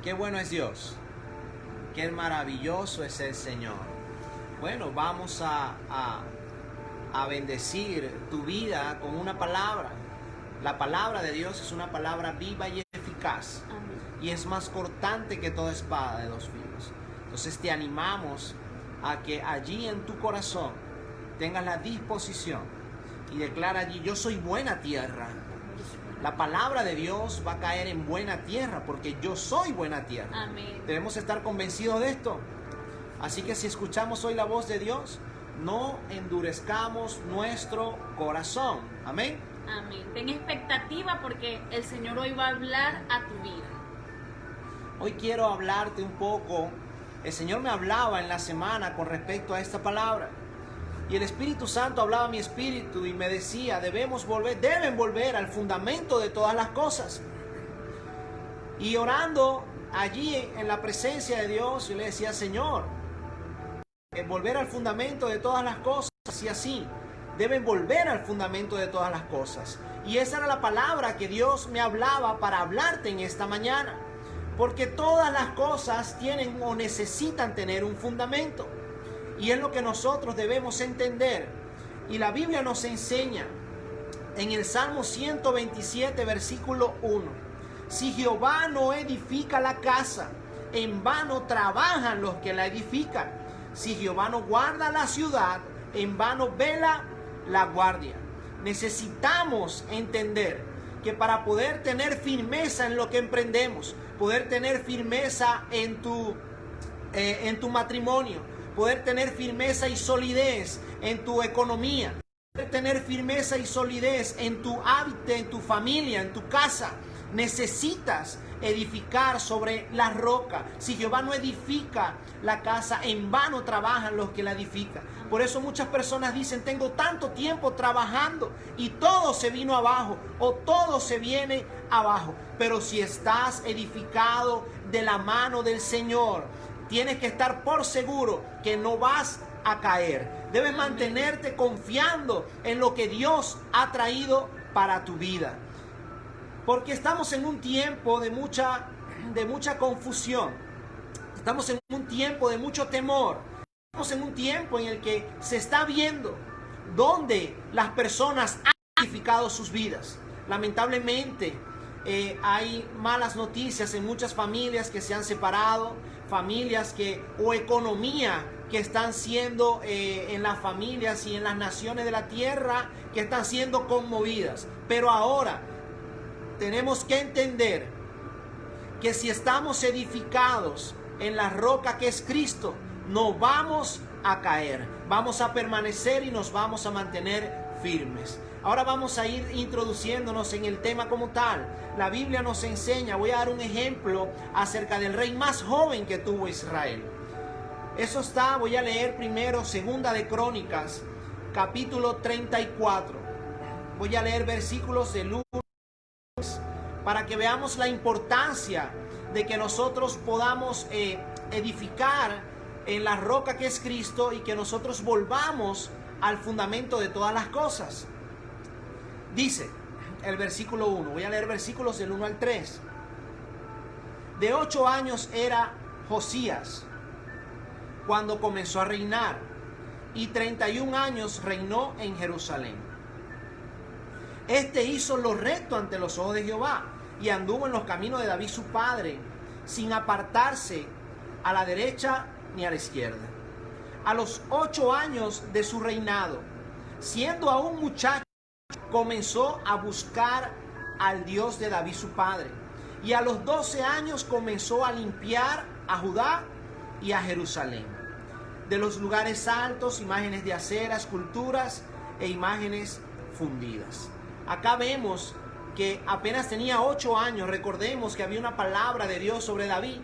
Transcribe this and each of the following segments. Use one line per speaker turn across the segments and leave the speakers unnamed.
Qué bueno es Dios. Qué maravilloso es el Señor. Bueno, vamos a bendecir tu vida con una palabra. La palabra de Dios es una palabra viva y eficaz.
Amén.
Y es más cortante que toda espada de dos filos. Entonces te animamos a que allí en tu corazón tengas la disposición y declara allí: yo soy buena tierra. La palabra de Dios va a caer en buena tierra porque yo soy buena tierra.
Amén.
Debemos estar convencidos de esto. Así que si escuchamos hoy la voz de Dios, no endurezcamos nuestro corazón. Amén.
Amén. Ten expectativa porque el Señor hoy va a hablar a tu vida.
Hoy quiero hablarte un poco. El Señor me hablaba en la semana con respecto a esta palabra. Y el Espíritu Santo hablaba a mi espíritu y me decía: deben volver al fundamento de todas las cosas. Y orando allí en la presencia de Dios, yo le decía: Señor, volver al fundamento de todas las cosas. Y así, deben volver al fundamento de todas las cosas. Y esa era la palabra que Dios me hablaba para hablarte en esta mañana. Porque todas las cosas tienen o necesitan tener un fundamento. Y es lo que nosotros debemos entender. Y la Biblia nos enseña en el Salmo 127, versículo 1. Si Jehová no edifica la casa, en vano trabajan los que la edifican. Si Jehová no guarda la ciudad, en vano vela la guardia. Necesitamos entender que para poder tener firmeza en lo que emprendemos, poder tener firmeza en tu matrimonio, poder tener firmeza y solidez en tu economía, poder tener firmeza y solidez en tu hábitat, en tu familia, en tu casa, necesitas edificar sobre la roca. Si Jehová no edifica la casa, en vano trabajan los que la edifican. Por eso muchas personas dicen: tengo tanto tiempo trabajando y todo se vino abajo o todo se viene abajo. Pero si estás edificado de la mano del Señor, tienes que estar por seguro que no vas a caer. Debes mantenerte confiando en lo que Dios ha traído para tu vida. Porque estamos en un tiempo de mucha confusión. Estamos en un tiempo de mucho temor. Estamos en un tiempo en el que se está viendo donde las personas han edificado sus vidas. Lamentablemente hay malas noticias en muchas familias que se han separado, familias o economía que están siendo en las familias y en las naciones de la tierra que están siendo conmovidas. Pero ahora tenemos que entender que si estamos edificados en la roca que es Cristo, no vamos a caer, vamos a permanecer y nos vamos a mantener firmes. Ahora vamos a ir introduciéndonos en el tema como tal. La Biblia nos enseña, voy a dar un ejemplo acerca del rey más joven que tuvo Israel. Eso está, voy a leer primero Segunda de Crónicas, capítulo 34. Voy a leer versículos del 1 para que veamos la importancia de que nosotros podamos edificar en la roca que es Cristo y que nosotros volvamos al fundamento de todas las cosas. Dice el versículo 1, voy a leer versículos del 1 al 3. De 8 años era Josías cuando comenzó a reinar, y 31 años reinó en Jerusalén. Este hizo lo recto ante los ojos de Jehová, y anduvo en los caminos de David su padre, sin apartarse a la derecha ni a la izquierda. A los 8 años de su reinado, siendo aún muchacho, comenzó a buscar al Dios de David su padre. Y a los 12 años comenzó a limpiar a Judá y a Jerusalén de los lugares altos, imágenes de acera, esculturas e imágenes fundidas. Acá vemos que apenas tenía 8 años. Recordemos que había una palabra de Dios sobre David,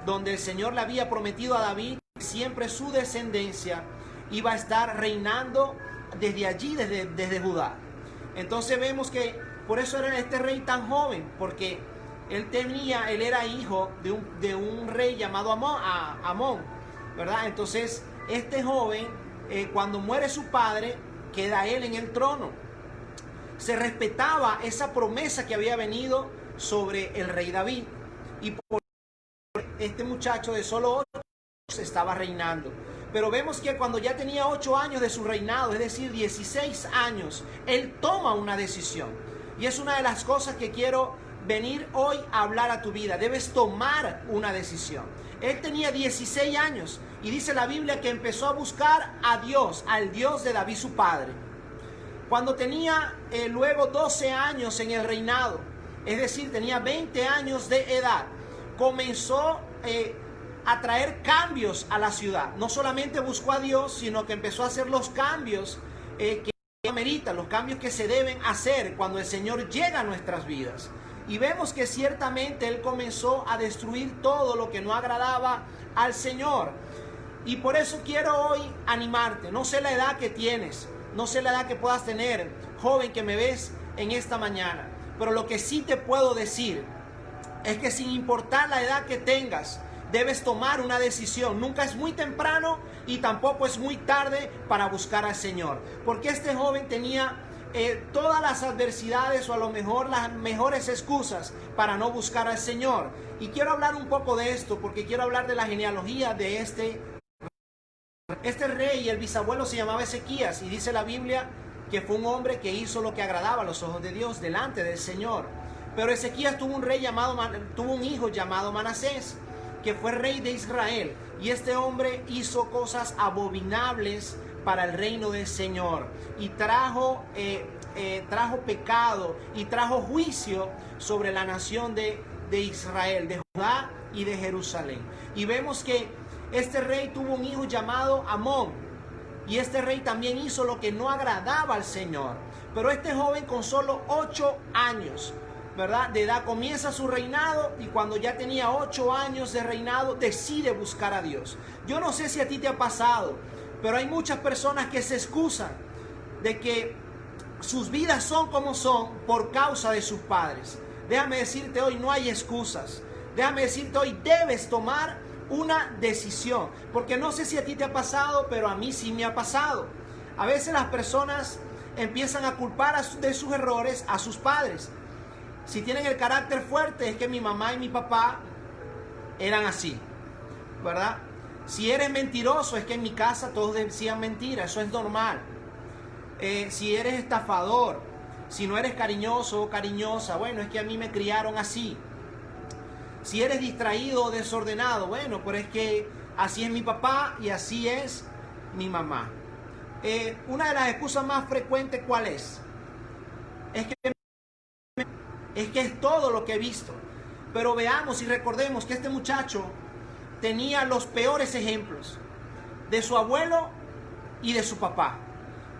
donde el Señor le había prometido a David que siempre su descendencia iba a estar reinando desde allí, desde Judá. Entonces vemos que por eso era este rey tan joven, porque él era hijo de un rey llamado Amón, ¿verdad? Entonces este joven, cuando muere su padre, queda él en el trono. Se respetaba esa promesa que había venido sobre el rey David, y por este muchacho de solo 8 años estaba reinando. Pero vemos que cuando ya tenía 8 años de su reinado, es decir, 16 años, él toma una decisión. Y es una de las cosas que quiero venir hoy a hablar a tu vida. Debes tomar una decisión. Él tenía 16 años y dice la Biblia que empezó a buscar a Dios, al Dios de David su padre. Cuando tenía luego 12 años en el reinado, es decir, tenía 20 años de edad, comenzó a traer cambios a la ciudad. No solamente buscó a Dios, sino que empezó a hacer los cambios que ameritan, los cambios que se deben hacer cuando el Señor llega a nuestras vidas. Y vemos que ciertamente él comenzó a destruir todo lo que no agradaba al Señor. Y por eso quiero hoy animarte. No sé la edad que tienes, no sé la edad que puedas tener, joven que me ves en esta mañana. Pero lo que sí te puedo decir es que sin importar la edad que tengas, debes tomar una decisión. Nunca es muy temprano y tampoco es muy tarde para buscar al Señor. Porque este joven tenía todas las adversidades o a lo mejor las mejores excusas para no buscar al Señor. Y quiero hablar un poco de esto porque quiero hablar de la genealogía de este rey. El bisabuelo se llamaba Ezequías y dice la Biblia que fue un hombre que hizo lo que agradaba a los ojos de Dios delante del Señor. Pero Ezequías tuvo un hijo llamado Manasés, que fue rey de Israel, y este hombre hizo cosas abominables para el reino del Señor y trajo pecado y trajo juicio sobre la nación de Israel, de Judá y de Jerusalén. Y vemos que este rey tuvo un hijo llamado Amón, y este rey también hizo lo que no agradaba al Señor. Pero este joven con solo 8 años, ¿verdad?, de edad, comienza su reinado, y cuando ya tenía 8 años de reinado decide buscar a Dios. Yo no sé si a ti te ha pasado, pero hay muchas personas que se excusan de que sus vidas son como son por causa de sus padres. Déjame decirte hoy, no hay excusas. Déjame decirte hoy, debes tomar una decisión. Porque no sé si a ti te ha pasado, pero a mí sí me ha pasado. A veces las personas empiezan a culpar de sus errores a sus padres. Si tienen el carácter fuerte, es que mi mamá y mi papá eran así, ¿verdad? Si eres mentiroso, es que en mi casa todos decían mentiras, eso es normal. Si eres estafador, si no eres cariñoso o cariñosa, bueno, es que a mí me criaron así. Si eres distraído o desordenado, bueno, pero es que así es mi papá y así es mi mamá. Una de las excusas más frecuentes, ¿cuál es? Es que es todo lo que he visto. Pero veamos y recordemos que este muchacho tenía los peores ejemplos de su abuelo y de su papá.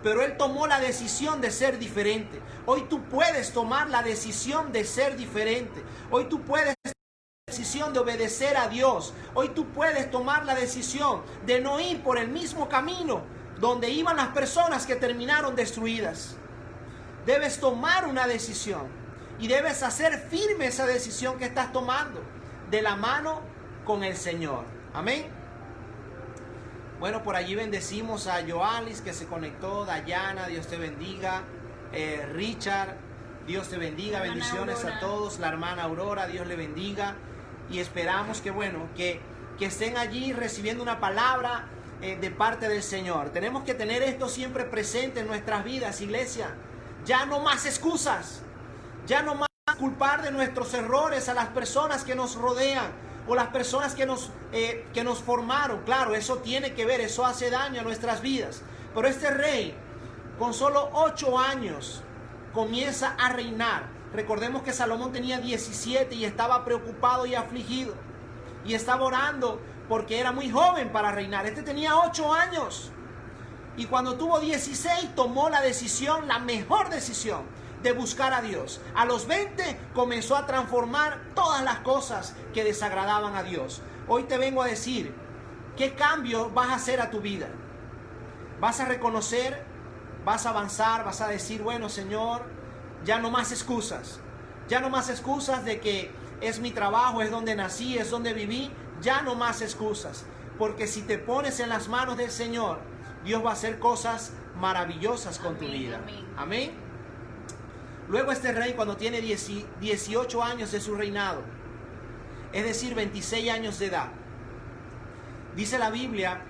Pero él tomó la decisión de ser diferente. Hoy tú puedes tomar la decisión de ser diferente. Hoy tú puedes tomar la decisión de obedecer a Dios. Hoy tú puedes tomar la decisión de no ir por el mismo camino donde iban las personas que terminaron destruidas. Debes tomar una decisión y debes hacer firme esa decisión que estás tomando de la mano con el Señor. Amén. Bueno, por allí bendecimos a Joalis que se conectó, Dayana, Dios te bendiga, Richard, Dios te bendiga, bendiciones Aurora. A todos, la hermana Aurora, Dios le bendiga, y esperamos que bueno, que estén allí recibiendo una palabra de parte del Señor. Tenemos que tener esto siempre presente en nuestras vidas, iglesia. Ya no más excusas, ya no más culpar de nuestros errores a las personas que nos rodean o las personas que nos formaron. Claro, eso tiene que ver, eso hace daño a nuestras vidas. Pero este rey, con solo 8 años, comienza a reinar. Recordemos que Salomón tenía 17 y estaba preocupado y afligido. Y estaba orando porque era muy joven para reinar. Este tenía 8 años. Y cuando tuvo 16, tomó la decisión, la mejor decisión, de buscar a Dios. A los 20 comenzó a transformar todas las cosas que desagradaban a Dios. Hoy te vengo a decir, ¿qué cambio vas a hacer a tu vida? ¿Vas a reconocer? ¿Vas a avanzar? ¿Vas a decir, bueno, Señor, ya no más excusas? Ya no más excusas de que es mi trabajo, es donde nací, es donde viví. Ya no más excusas. Porque si te pones en las manos del Señor, Dios va a hacer cosas maravillosas con tu vida. Amén. Luego este rey, cuando tiene 18 años de su reinado, es decir, 26 años de edad. Dice la Biblia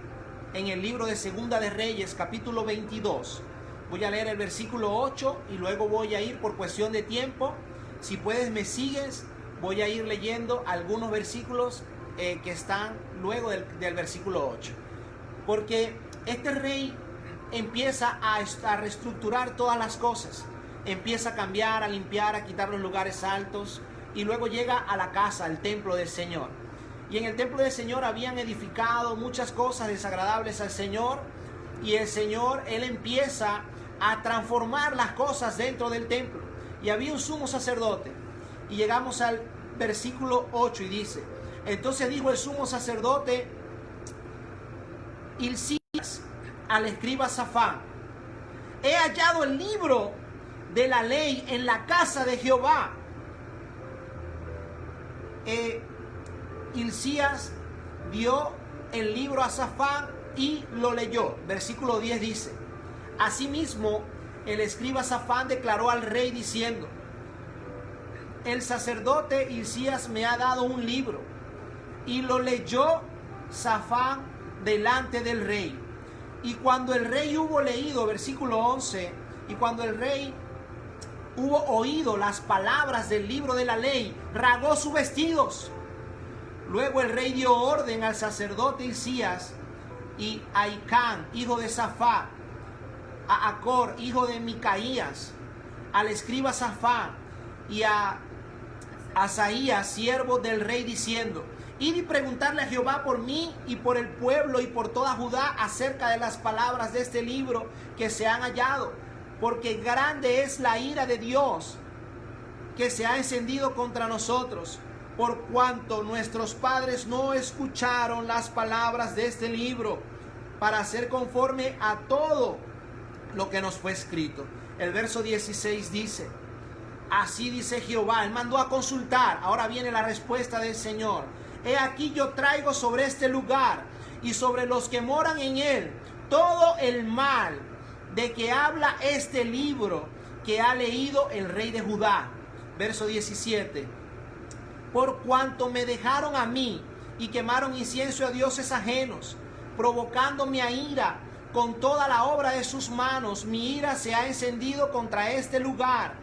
en el libro de Segunda de Reyes, capítulo 22. Voy a leer el versículo 8 y luego voy a ir por cuestión de tiempo. Si puedes me sigues, voy a ir leyendo algunos versículos que están luego del versículo 8. Porque este rey empieza a reestructurar todas las cosas. Empieza a cambiar, a limpiar, a quitar los lugares altos. Y luego llega a la casa, al templo del Señor. Y en el templo del Señor habían edificado muchas cosas desagradables al Señor. Y el Señor, Él empieza a transformar las cosas dentro del templo. Y había un sumo sacerdote. Y llegamos al versículo 8 y dice: entonces dijo el sumo sacerdote Hilcías al escriba Safán: he hallado el libro de la ley en la casa de Jehová. Hilcías dio el libro a Safán y lo leyó. Versículo 10 dice: asimismo el escriba Safán declaró al rey diciendo: el sacerdote Hilcías me ha dado un libro. Y lo leyó Safán delante del rey. Y cuando el rey hubo leído, versículo 11, y cuando el rey hubo oído las palabras del libro de la ley, rasgó sus vestidos. Luego el rey dio orden al sacerdote Hilcías y a Icán, hijo de Safán, a Acor, hijo de Micaías, al escriba Safán y a Asaías, siervo del rey, diciendo: id y preguntarle a Jehová por mí y por el pueblo y por toda Judá acerca de las palabras de este libro que se han hallado, porque grande es la ira de Dios que se ha encendido contra nosotros, por cuanto nuestros padres no escucharon las palabras de este libro para hacer conforme a todo lo que nos fue escrito. El verso 16 dice: así dice Jehová. Él mandó a consultar. Ahora viene la respuesta del Señor. He aquí yo traigo sobre este lugar y sobre los que moran en él todo el mal de que habla este libro que ha leído el rey de Judá. Verso 17. Por cuanto me dejaron a mí y quemaron incienso a dioses ajenos, provocándome a ira con toda la obra de sus manos, mi ira se ha encendido contra este lugar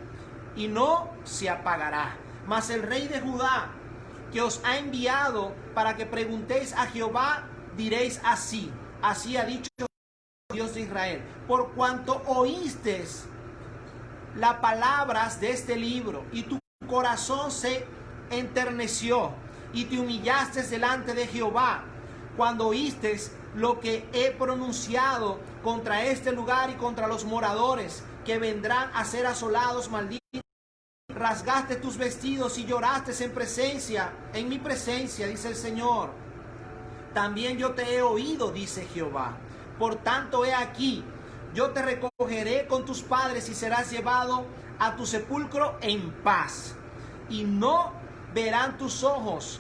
y no se apagará. Mas el rey de Judá, que os ha enviado para que preguntéis a Jehová, diréis así: así ha dicho Dios de Israel, por cuanto oísteis las palabras de este libro y tu corazón se enterneció y te humillaste delante de Jehová cuando oísteis lo que he pronunciado contra este lugar y contra los moradores que vendrán a ser asolados, malditos, rasgaste tus vestidos y lloraste en mi presencia, dice el Señor. También yo te he oído, dice Jehová. Por tanto, he aquí, yo te recogeré con tus padres y serás llevado a tu sepulcro en paz. Y no verán tus ojos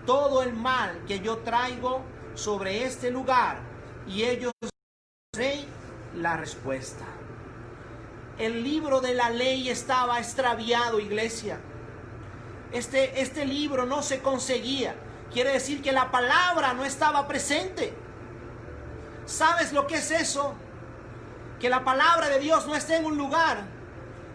todo el mal que yo traigo sobre este lugar. Y ellos rey la respuesta. El libro de la ley estaba extraviado, iglesia. Este libro no se conseguía. Quiere decir que la palabra no estaba presente. ¿Sabes lo que es eso? Que la palabra de Dios no esté en un lugar.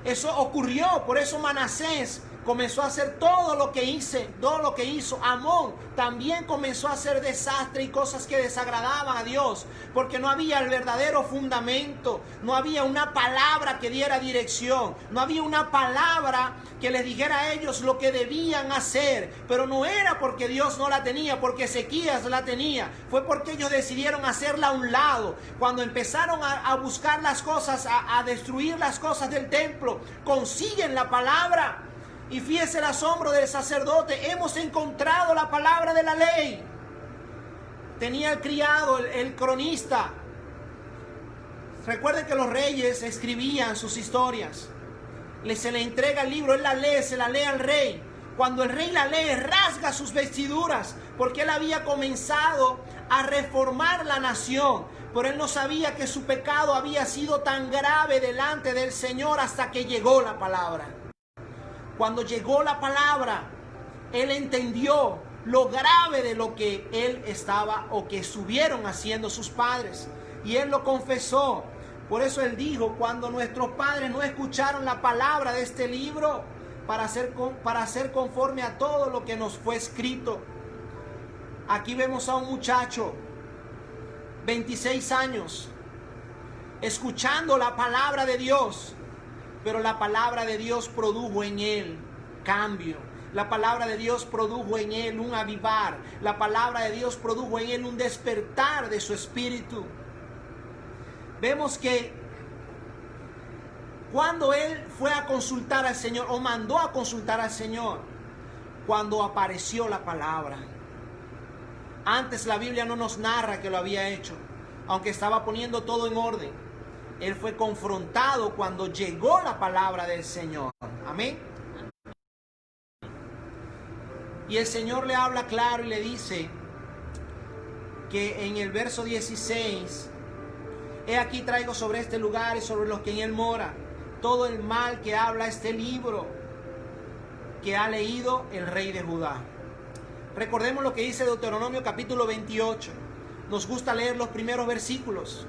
Eso ocurrió, por eso Manasés comenzó a hacer todo lo que hizo. Amón también comenzó a hacer desastre y cosas que desagradaban a Dios, porque no había el verdadero fundamento, no había una palabra que diera dirección, no había una palabra que les dijera a ellos lo que debían hacer. Pero no era porque Dios no la tenía, porque Ezequías la tenía, fue porque ellos decidieron hacerla a un lado. Cuando empezaron a buscar las cosas, a destruir las cosas del templo, consiguen la palabra. Y fíjese el asombro del sacerdote: hemos encontrado la palabra de la ley. Tenía el criado, el cronista. Recuerden que los reyes escribían sus historias. Se le entrega el libro, él la lee, se la lee al rey. Cuando el rey la lee, rasga sus vestiduras, porque él había comenzado a reformar la nación. Pero él no sabía que su pecado había sido tan grave delante del Señor hasta que llegó la palabra. Cuando llegó la palabra, él entendió lo grave de lo que él estaba o que estuvieron haciendo sus padres. Y él lo confesó. Por eso él dijo, cuando nuestros padres no escucharon la palabra de este libro para hacer conforme a todo lo que nos fue escrito. Aquí vemos a un muchacho, 26 años, escuchando la palabra de Dios, pero la palabra de Dios produjo en él cambio. La palabra de Dios produjo en él un avivar. La palabra de Dios produjo en él un despertar de su espíritu. Vemos que cuando él fue a consultar al Señor, o mandó a consultar al Señor, cuando apareció la palabra. Antes la Biblia no nos narra que lo había hecho, aunque estaba poniendo todo en orden. Él fue confrontado cuando llegó la palabra del Señor. Amén. Y el Señor le habla claro y le dice que en el verso 16, he aquí traigo sobre este lugar y sobre los que en él mora todo el mal que habla este libro que ha leído el rey de Judá. Recordemos lo que dice Deuteronomio capítulo 28. Nos gusta leer los primeros versículos,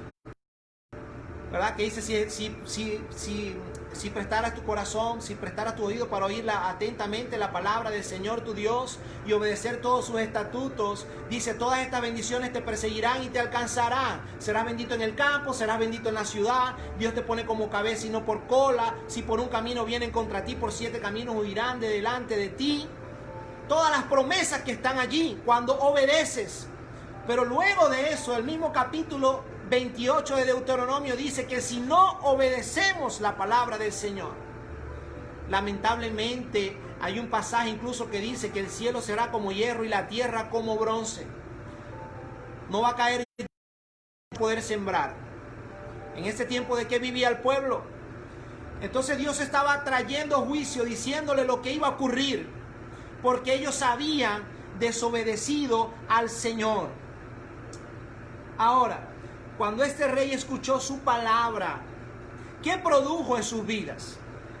¿verdad? Que dice, si prestaras tu corazón, si prestaras tu oído para oírla atentamente la palabra del Señor tu Dios y obedecer todos sus estatutos, dice, todas estas bendiciones te perseguirán y te alcanzarán. Serás bendito en el campo, serás bendito en la ciudad. Dios te pone como cabeza y no por cola. Si por un camino vienen contra ti, por 7 caminos huirán de delante de ti. Todas las promesas que están allí cuando obedeces. Pero luego de eso, el mismo capítulo 28 de Deuteronomio dice que si no obedecemos la palabra del Señor, lamentablemente hay un pasaje incluso que dice que el cielo será como hierro y la tierra como bronce. No va a caer poder sembrar. En este tiempo de que vivía el pueblo, entonces Dios estaba trayendo juicio, diciéndole lo que iba a ocurrir, porque ellos habían desobedecido al Señor. Ahora, cuando este rey escuchó su palabra, ¿qué produjo en sus vidas?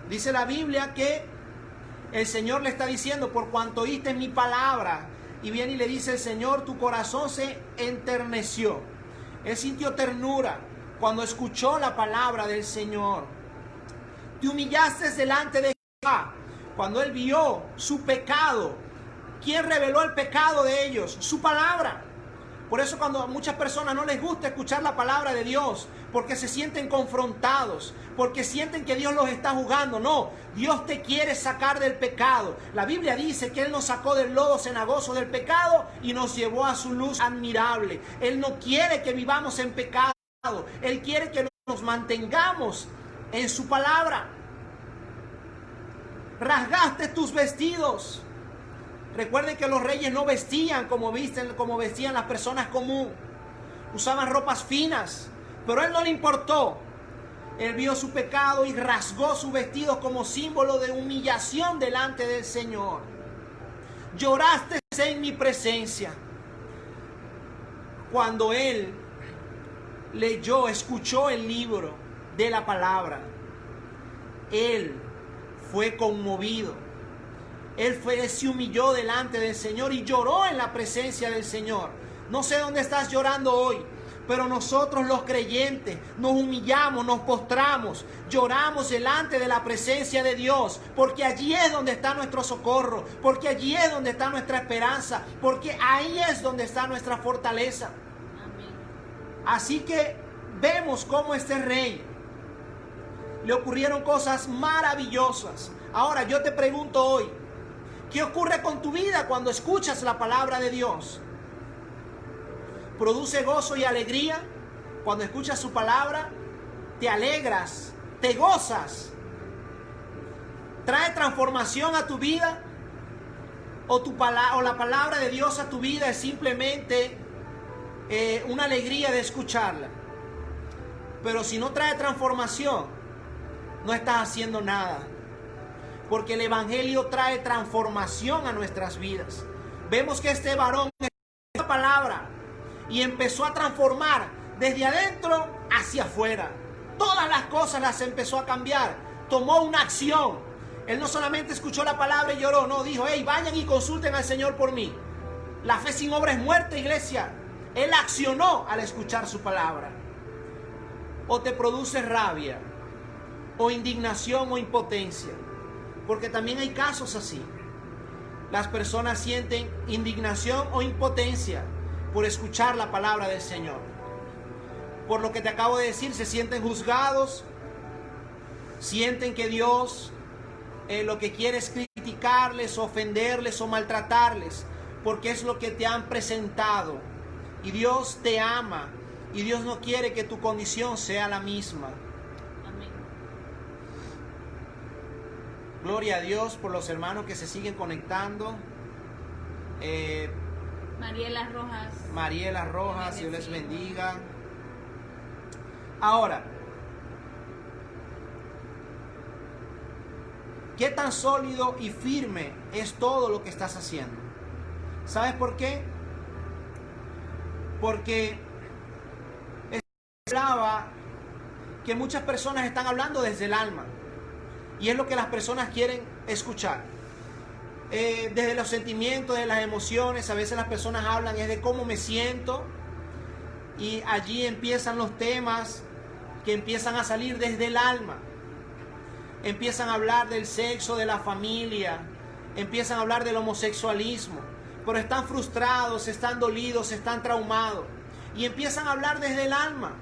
Dice la Biblia que el Señor le está diciendo, por cuanto oíste mi palabra, y viene y le dice el Señor, tu corazón se enterneció. Él sintió ternura cuando escuchó la palabra del Señor. Te humillaste delante de Jehová. Cuando él vio su pecado, ¿quién reveló el pecado de ellos? Su palabra. Por eso cuando a muchas personas no les gusta escuchar la palabra de Dios, porque se sienten confrontados, porque sienten que Dios los está juzgando. No, Dios te quiere sacar del pecado. La Biblia dice que Él nos sacó del lodo cenagoso del pecado y nos llevó a su luz admirable. Él no quiere que vivamos en pecado. Él quiere que nos mantengamos en su palabra. Rasgaste tus vestidos. Recuerden que los reyes no vestían como vestían las personas comunes. Usaban ropas finas, pero a él no le importó. Él vio su pecado y rasgó sus vestidos como símbolo de humillación delante del Señor. Lloraste en mi presencia. Cuando él escuchó el libro de la palabra, él fue conmovido. Él se humilló delante del Señor y lloró en la presencia del Señor. No sé dónde estás llorando hoy, pero nosotros los creyentes nos humillamos, nos postramos, lloramos delante de la presencia de Dios, porque allí es donde está nuestro socorro, porque allí es donde está nuestra esperanza, porque ahí es donde está nuestra fortaleza. Amén. Así que vemos cómo este rey le ocurrieron cosas maravillosas. Ahora yo te pregunto hoy, ¿qué ocurre con tu vida cuando escuchas la palabra de Dios? ¿Produce gozo y alegría cuando escuchas su palabra? ¿Te alegras? ¿Te gozas? ¿Trae transformación a tu vida? ¿O la palabra de Dios a tu vida es simplemente una alegría de escucharla? Pero si no trae transformación, no estás haciendo nada. Porque el Evangelio trae transformación a nuestras vidas. Vemos que este varón escuchó la palabra y empezó a transformar desde adentro hacia afuera. Todas las cosas las empezó a cambiar. Tomó una acción. Él no solamente escuchó la palabra y lloró, no, dijo, hey, vayan y consulten al Señor por mí. La fe sin obra es muerta, iglesia. Él accionó al escuchar su palabra. O te produce rabia, o indignación o impotencia. Porque también hay casos así. Las personas sienten indignación o impotencia por escuchar la palabra del Señor. Por lo que te acabo de decir, se sienten juzgados, sienten que Dios lo que quiere es criticarles, ofenderles o maltratarles, porque es lo que te han presentado. Y Dios te ama y Dios no quiere que tu condición sea la misma.
Amén.
Gloria a Dios por los hermanos que se siguen conectando.
Mariela Rojas.
Mariela Rojas, Dios les bendiga. Ahora, ¿qué tan sólido y firme es todo lo que estás haciendo? ¿Sabes por qué? Porque hablaba que muchas personas están hablando desde el alma. Y es lo que las personas quieren escuchar. Desde los sentimientos, de las emociones, a veces las personas hablan es de cómo me siento. Y allí empiezan los temas que empiezan a salir desde el alma. Empiezan a hablar del sexo, de la familia. Empiezan a hablar del homosexualismo. Pero están frustrados, están dolidos, están traumados. Y empiezan a hablar desde el alma.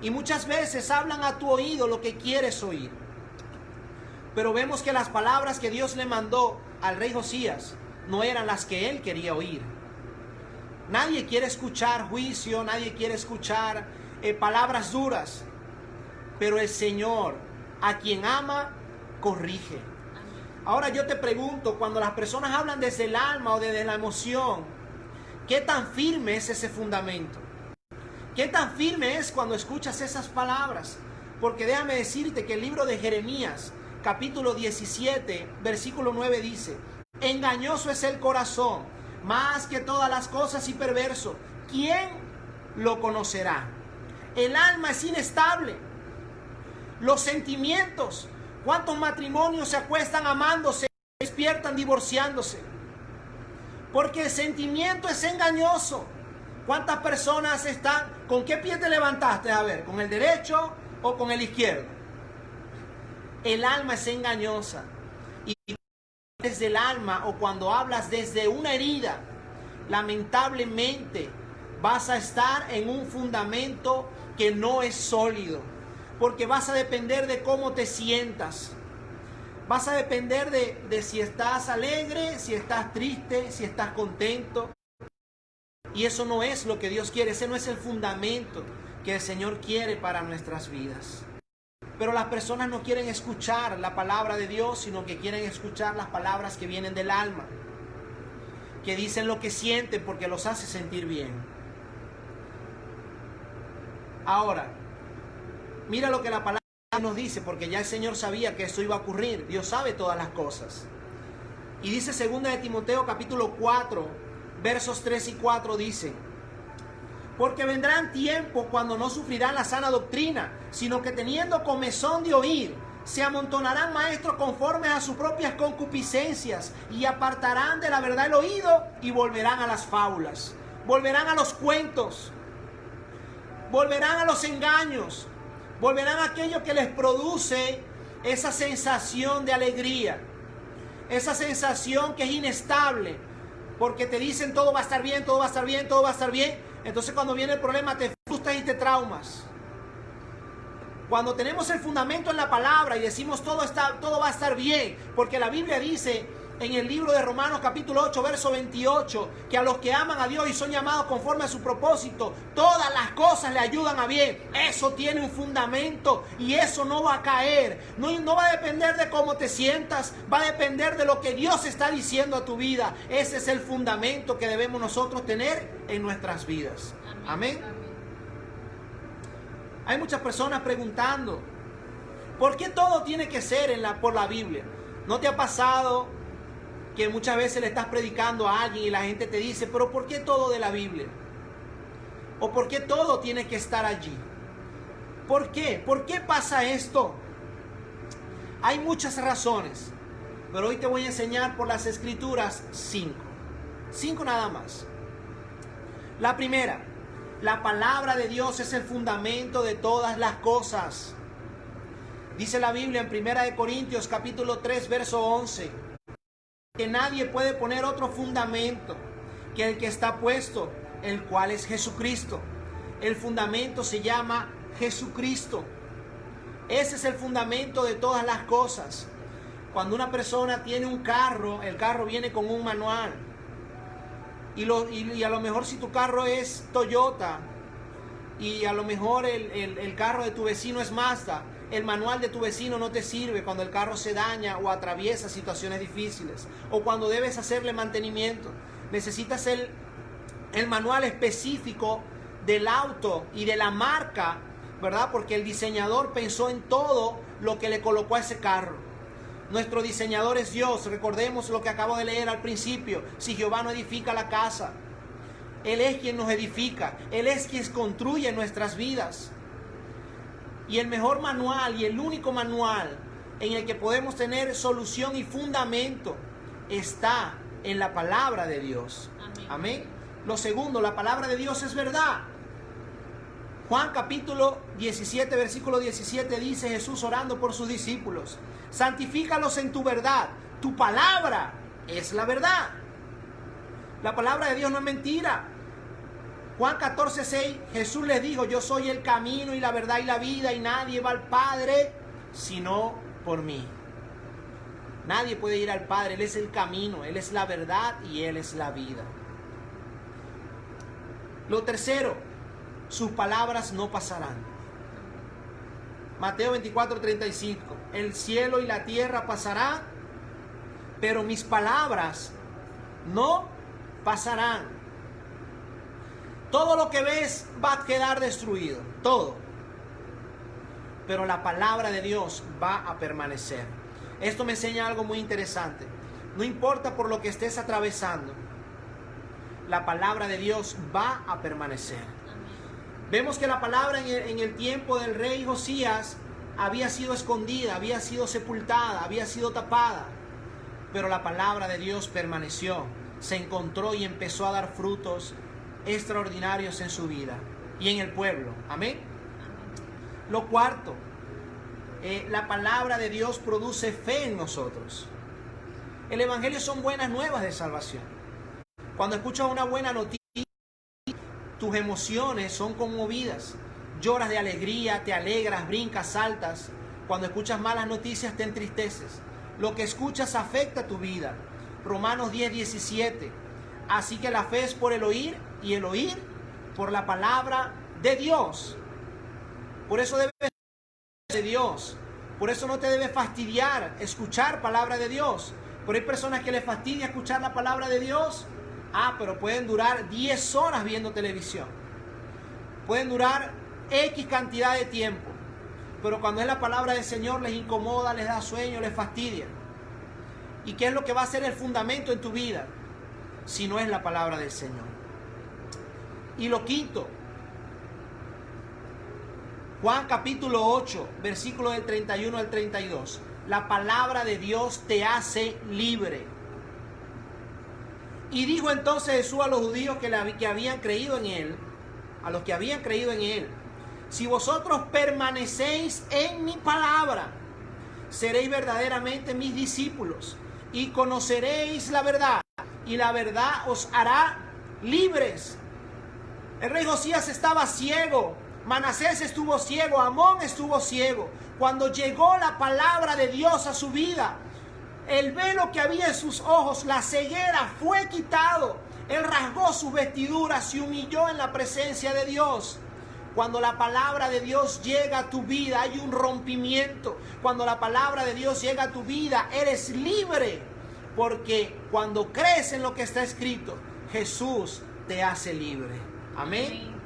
Y muchas veces hablan a tu oído lo que quieres oír. Pero vemos que las palabras que Dios le mandó al rey Josías no eran las que él quería oír. Nadie quiere escuchar juicio, nadie quiere escuchar palabras duras. Pero el Señor, a quien ama, corrige. Ahora yo te pregunto, cuando las personas hablan desde el alma o desde la emoción, ¿qué tan firme es ese fundamento? ¿Qué tan firme es cuando escuchas esas palabras? Porque déjame decirte que el libro de Jeremías, capítulo 17, versículo 9 dice: engañoso es el corazón, más que todas las cosas, y perverso. ¿Quién lo conocerá? El alma es inestable. Los sentimientos, ¿cuántos matrimonios se acuestan amándose, despiertan divorciándose? Porque el sentimiento es engañoso. ¿Cuántas personas están? ¿Con qué pie te levantaste? A ver, ¿con el derecho o con el izquierdo? El alma es engañosa. Y desde el alma, o cuando hablas desde una herida, lamentablemente vas a estar en un fundamento que no es sólido. Porque vas a depender de cómo te sientas. Vas a depender de si estás alegre, si estás triste, si estás contento. Y eso no es lo que Dios quiere. Ese no es el fundamento que el Señor quiere para nuestras vidas. Pero las personas no quieren escuchar la palabra de Dios, sino que quieren escuchar las palabras que vienen del alma, que dicen lo que sienten porque los hace sentir bien. Ahora, mira lo que la palabra nos dice, porque ya el Señor sabía que esto iba a ocurrir. Dios sabe todas las cosas. Y dice 2 de Timoteo capítulo 4, versos 3 y 4 dice: porque vendrán tiempos cuando no sufrirán la sana doctrina, sino que teniendo comezón de oír, se amontonarán maestros conformes a sus propias concupiscencias, y apartarán de la verdad el oído y volverán a las fábulas, volverán a los cuentos, volverán a los engaños, volverán a aquello que les produce esa sensación de alegría, esa sensación que es inestable, porque te dicen todo va a estar bien, todo va a estar bien, todo va a estar bien. Entonces cuando viene el problema te frustras y te traumas. Cuando tenemos el fundamento en la palabra y decimos todo va a estar bien, porque la Biblia dice en el libro de Romanos capítulo 8, verso 28, que a los que aman a Dios y son llamados conforme a su propósito, todas las cosas le ayudan a bien. Eso tiene un fundamento y eso no va a caer. No va a depender de cómo te sientas, va a depender de lo que Dios está diciendo a tu vida. Ese es el fundamento que debemos nosotros tener en nuestras vidas. Amén. Amén. Hay muchas personas preguntando, ¿por qué todo tiene que ser por la Biblia? ¿No te ha pasado que muchas veces le estás predicando a alguien y la gente te dice, pero ¿por qué todo de la Biblia? ¿O por qué todo tiene que estar allí? ¿Por qué? ¿Por qué pasa esto? Hay muchas razones, pero hoy te voy a enseñar por las Escrituras 5 nada más. La primera, la palabra de Dios es el fundamento de todas las cosas. Dice la Biblia en 1 Corintios capítulo 3, verso 11, que nadie puede poner otro fundamento que el que está puesto, el cual es Jesucristo. El fundamento se llama Jesucristo. Ese es el fundamento de todas las cosas. Cuando una persona tiene un carro, el carro viene con un manual. Y a lo mejor si tu carro es Toyota y a lo mejor el carro de tu vecino es Mazda, el manual de tu vecino no te sirve cuando el carro se daña o atraviesa situaciones difíciles o cuando debes hacerle mantenimiento. Necesitas el manual específico del auto y de la marca, ¿verdad? Porque el diseñador pensó en todo lo que le colocó a ese carro. Nuestro diseñador es Dios. Recordemos lo que acabo de leer al principio. Si Jehová no edifica la casa, Él es quien nos edifica. Él es quien construye nuestras vidas. Y el mejor manual y el único manual en el que podemos tener solución y fundamento está en la palabra de Dios. Amén. Amén. Lo segundo, la palabra de Dios es verdad. Juan capítulo 17, versículo 17 dice Jesús orando por sus discípulos: santifícalos en tu verdad, tu palabra es la verdad. La palabra de Dios no es mentira. Juan 14, 6, Jesús les dijo: yo soy el camino y la verdad y la vida, y nadie va al Padre sino por mí. Nadie puede ir al Padre. Él es el camino, Él es la verdad y Él es la vida. Lo tercero, sus palabras no pasarán. Mateo 24, 35. El cielo y la tierra pasarán, pero mis palabras no pasarán. Todo lo que ves va a quedar destruido, todo. Pero la palabra de Dios va a permanecer. Esto me enseña algo muy interesante. No importa por lo que estés atravesando, la palabra de Dios va a permanecer. Vemos que la palabra en el tiempo del rey Josías había sido escondida, había sido sepultada, había sido tapada. Pero la palabra de Dios permaneció, se encontró y empezó a dar frutos extraordinarios en su vida y en el pueblo. Amén. Lo cuarto, la palabra de Dios produce fe en nosotros. El evangelio son buenas nuevas de salvación. Cuando escuchas una buena noticia, tus emociones son conmovidas. Lloras de alegría, te alegras, brincas, saltas. Cuando escuchas malas noticias, te entristeces. Lo que escuchas afecta tu vida. Romanos 10, 17. Así que la fe es por el oír, y el oír por la palabra de Dios. Por eso debes de Dios. Por eso no te debe fastidiar escuchar palabra de Dios. Pero hay personas que les fastidia escuchar la palabra de Dios. Pero pueden durar 10 horas viendo televisión. Pueden durar X cantidad de tiempo. Pero cuando es la palabra del Señor les incomoda, les da sueño, les fastidia. ¿Y qué es lo que va a ser el fundamento en tu vida? Si no es la palabra del Señor. Y lo quinto, Juan capítulo 8, versículo del 31 al 32. La palabra de Dios te hace libre. Y dijo entonces Jesús a los judíos que habían creído en Él, a los que habían creído en Él: si vosotros permanecéis en mi palabra, seréis verdaderamente mis discípulos y conoceréis la verdad, y la verdad os hará libres. El rey Josías estaba ciego, Manasés estuvo ciego, Amón estuvo ciego. Cuando llegó la palabra de Dios a su vida, el velo que había en sus ojos, la ceguera, fue quitado. Él rasgó sus vestiduras, se humilló en la presencia de Dios. Cuando la palabra de Dios llega a tu vida, hay un rompimiento. Cuando la palabra de Dios llega a tu vida, eres libre. Porque cuando crees en lo que está escrito, Jesús te hace libre. Amén.
Amén.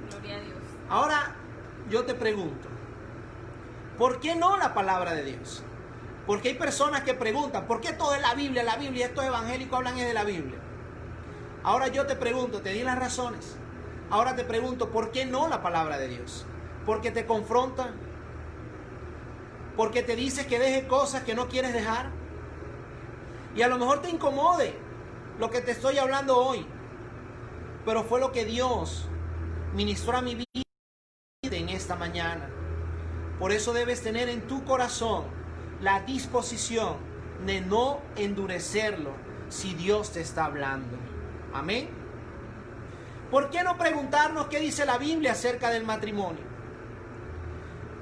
Gloria a Dios.
Ahora yo te pregunto, ¿por qué no la palabra de Dios? Porque hay personas que preguntan, ¿por qué todo es la Biblia? La Biblia, estos evangélicos hablan de la Biblia. Ahora yo te pregunto, te di las razones. Ahora te pregunto, ¿por qué no la palabra de Dios? Porque te confronta. Porque te dice que dejes cosas que no quieres dejar. Y a lo mejor te incomode lo que te estoy hablando hoy. pero fue lo que Dios ministró a mi vida en esta mañana. Por eso debes tener en tu corazón la disposición de no endurecerlo si Dios te está hablando. Amén. ¿Por qué no preguntarnos qué dice la Biblia acerca del matrimonio?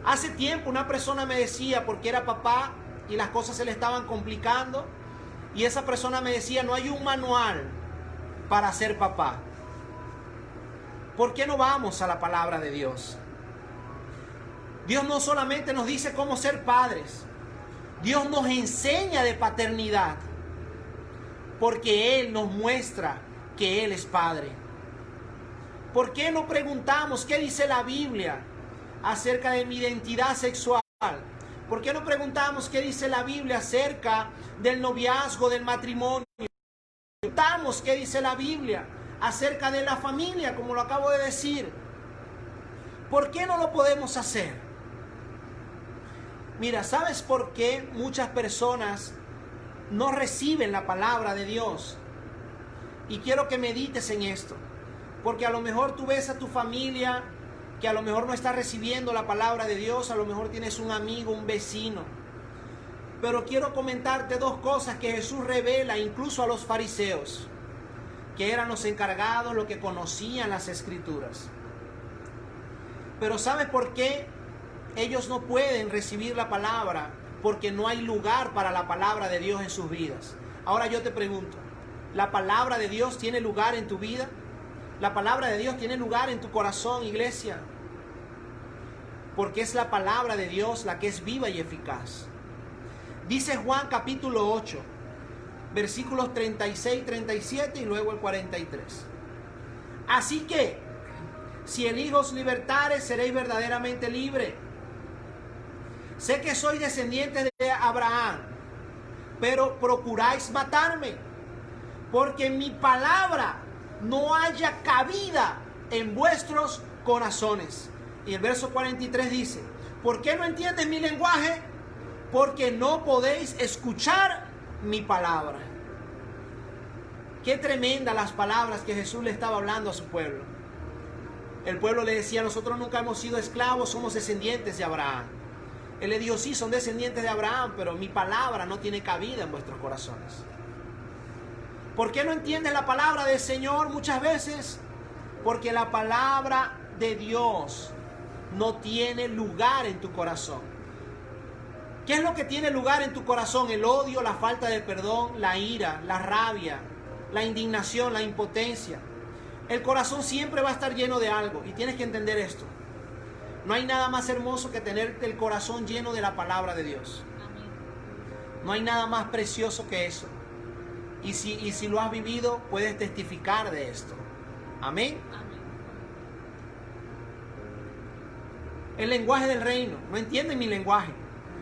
Hace tiempo una persona me decía, porque era papá y las cosas se le estaban complicando, y esa persona me decía, no hay un manual para ser papá. ¿Por qué no vamos a la palabra de Dios? Dios no solamente nos dice cómo ser padres, Dios nos enseña de paternidad, porque Él nos muestra que Él es Padre. ¿Por qué no preguntamos qué dice la Biblia acerca de mi identidad sexual? ¿Por qué no preguntamos qué dice la Biblia acerca del noviazgo, del matrimonio? Preguntamos qué dice la Biblia acerca de la familia, como lo acabo de decir. ¿Por qué no lo podemos hacer? Mira, ¿sabes por qué muchas personas no reciben la palabra de Dios? Y quiero que medites en esto. Porque a lo mejor tú ves a tu familia que a lo mejor no está recibiendo la palabra de Dios, a lo mejor tienes un amigo, un vecino. Pero quiero comentarte dos cosas que Jesús revela incluso a los fariseos, que eran los encargados, los que conocían las Escrituras. Pero ¿sabes por qué ellos no pueden recibir la palabra? Porque no hay lugar para la palabra de Dios en sus vidas. Ahora yo te pregunto, ¿la palabra de Dios tiene lugar en tu vida? La palabra de Dios tiene lugar en tu corazón, iglesia. Porque es la palabra de Dios la que es viva y eficaz. Dice Juan capítulo 8, versículos 36, 37 y luego el 43. Así que, si el Hijo os libertare, seréis verdaderamente libres. Sé que sois descendientes de Abraham, pero procuráis matarme, porque mi palabra no haya cabida en vuestros corazones. Y el verso 43 dice, ¿por qué no entiendes mi lenguaje? Porque no podéis escuchar mi palabra. Qué tremenda las palabras que Jesús le estaba hablando a su pueblo. El pueblo le decía, nosotros nunca hemos sido esclavos, somos descendientes de Abraham. Él le dijo, sí, son descendientes de Abraham, pero mi palabra no tiene cabida en vuestros corazones. ¿Por qué no entiendes la palabra del Señor muchas veces? Porque la palabra de Dios no tiene lugar en tu corazón. ¿Qué es lo que tiene lugar en tu corazón? El odio, la falta de perdón, la ira, la rabia, la indignación, la impotencia. El corazón siempre va a estar lleno de algo y tienes que entender esto. No hay nada más hermoso que tener el corazón lleno de la palabra de Dios. No hay nada más precioso que eso. Y si lo has vivido, puedes testificar de esto. Amén. El lenguaje del reino. No entienden mi lenguaje.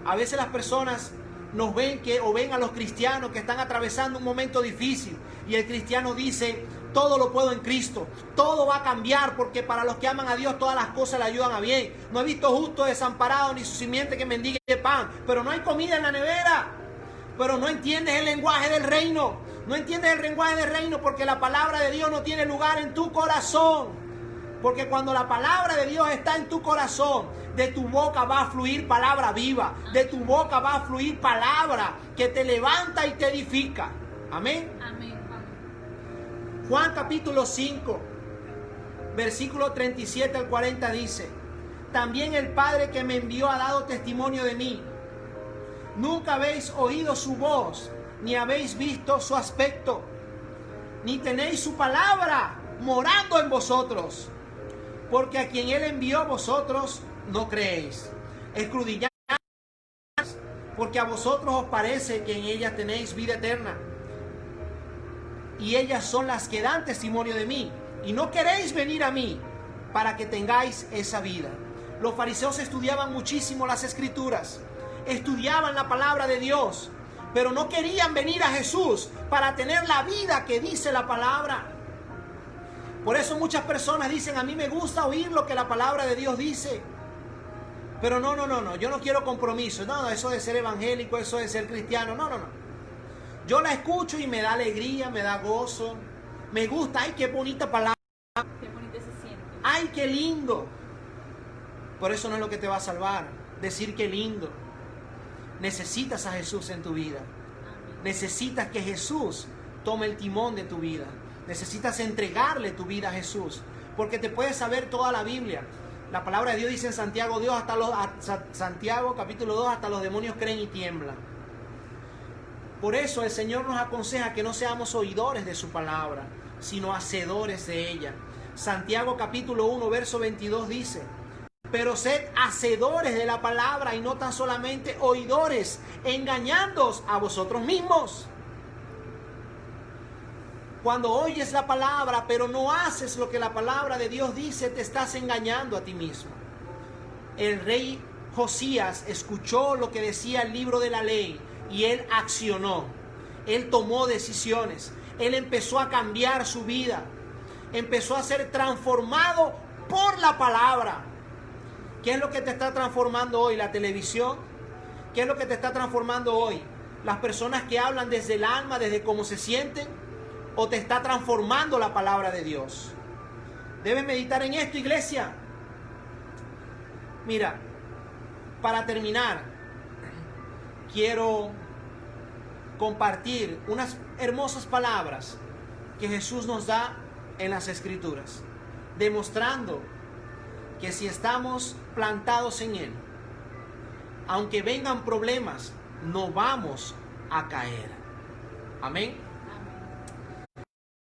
A veces las personas nos ven ven a los cristianos que están atravesando un momento difícil. Y el cristiano dice, todo lo puedo en Cristo. Todo va a cambiar porque para los que aman a Dios todas las cosas le ayudan a bien. No he visto justo desamparado ni su simiente que mendigue pan. Pero no hay comida en la nevera. Pero no entiendes el lenguaje del reino. No entiendes el lenguaje del reino porque la palabra de Dios no tiene lugar en tu corazón. Porque cuando la palabra de Dios está en tu corazón, de tu boca va a fluir palabra viva. De tu boca va a fluir palabra que te levanta y te edifica. Amén.
Amén.
Juan capítulo 5, versículo 37 al 40 dice, también el Padre que me envió ha dado testimonio de mí. Nunca habéis oído su voz, ni habéis visto su aspecto, ni tenéis su palabra morando en vosotros, porque a quien Él envió vosotros no creéis. Escudriñad, porque a vosotros os parece que en ellas tenéis vida eterna, y ellas son las que dan testimonio de mí, y no queréis venir a mí para que tengáis esa vida. Los fariseos estudiaban muchísimo las Escrituras, estudiaban la palabra de Dios, pero no querían venir a Jesús para tener la vida que dice la palabra. Por eso muchas personas dicen, a mí me gusta oír lo que la palabra de Dios dice, pero no, yo no quiero compromiso. No, eso de ser evangélico, eso de ser cristiano, no. Yo la escucho y me da alegría, me da gozo, me gusta, ay, qué bonita palabra.
Qué bonito se siente.
¡Ay, qué lindo! Por eso no es lo que te va a salvar, decir qué lindo. Necesitas a Jesús en tu vida.
Amén.
Necesitas que Jesús tome el timón de tu vida. Necesitas entregarle tu vida a Jesús, porque te puedes saber toda la Biblia. La palabra de Dios dice en Santiago, Santiago capítulo 2, hasta los demonios creen y tiemblan. Por eso el Señor nos aconseja que no seamos oidores de su palabra, sino hacedores de ella. Santiago capítulo 1, verso 22 dice: pero sed hacedores de la palabra y no tan solamente oidores, engañándoos a vosotros mismos. Cuando oyes la palabra, pero no haces lo que la palabra de Dios dice, te estás engañando a ti mismo. El rey Josías escuchó lo que decía el libro de la ley y él accionó. Él tomó decisiones. Él empezó a cambiar su vida. Empezó a ser transformado por la palabra. ¿Qué es lo que te está transformando hoy? ¿La televisión? ¿Qué es lo que te está transformando hoy? ¿Las personas que hablan desde el alma, desde cómo se sienten? ¿O te está transformando la palabra de Dios? Debes meditar en esto, iglesia. Mira, para terminar, quiero compartir unas hermosas palabras que Jesús nos da en las Escrituras, demostrando que si estamos plantados en Él, aunque vengan problemas, no vamos a caer. Amén.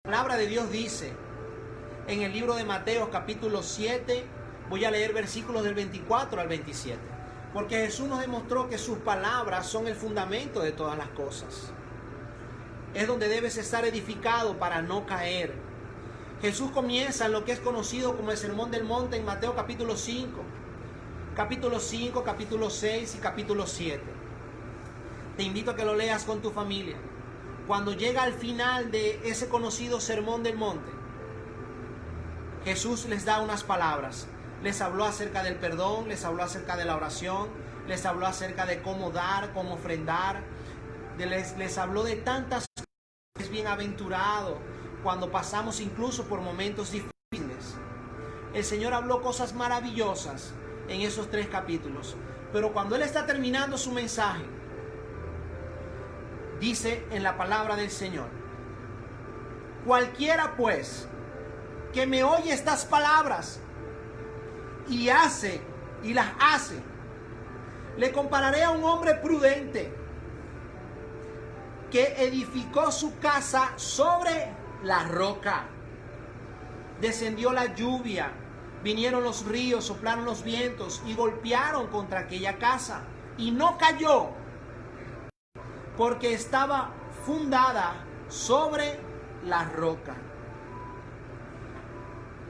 La palabra de Dios dice en el libro de Mateo capítulo 7, voy a leer versículos del 24 al 27, porque Jesús nos demostró que sus palabras son el fundamento de todas las cosas. Es donde debes estar edificado para no caer. Jesús comienza en lo que es conocido como el Sermón del Monte en Mateo capítulo 5, capítulo 6 y capítulo 7. Te invito a que lo leas con tu familia. Cuando llega al final de ese conocido Sermón del Monte, Jesús les da unas palabras. Les habló acerca del perdón, les habló acerca de la oración, les habló acerca de cómo dar, cómo ofrendar. Les habló de tantas cosas. Es bienaventurado cuando pasamos incluso por momentos difíciles. El Señor habló cosas maravillosas en esos 3 capítulos. Pero cuando Él está terminando su mensaje, dice en la palabra del Señor: cualquiera pues que me oye estas palabras y las hace, le compararé a un hombre prudente que edificó su casa sobre la roca. Descendió la lluvia, vinieron los ríos, soplaron los vientos y golpearon contra aquella casa, y no cayó, porque estaba fundada sobre la roca.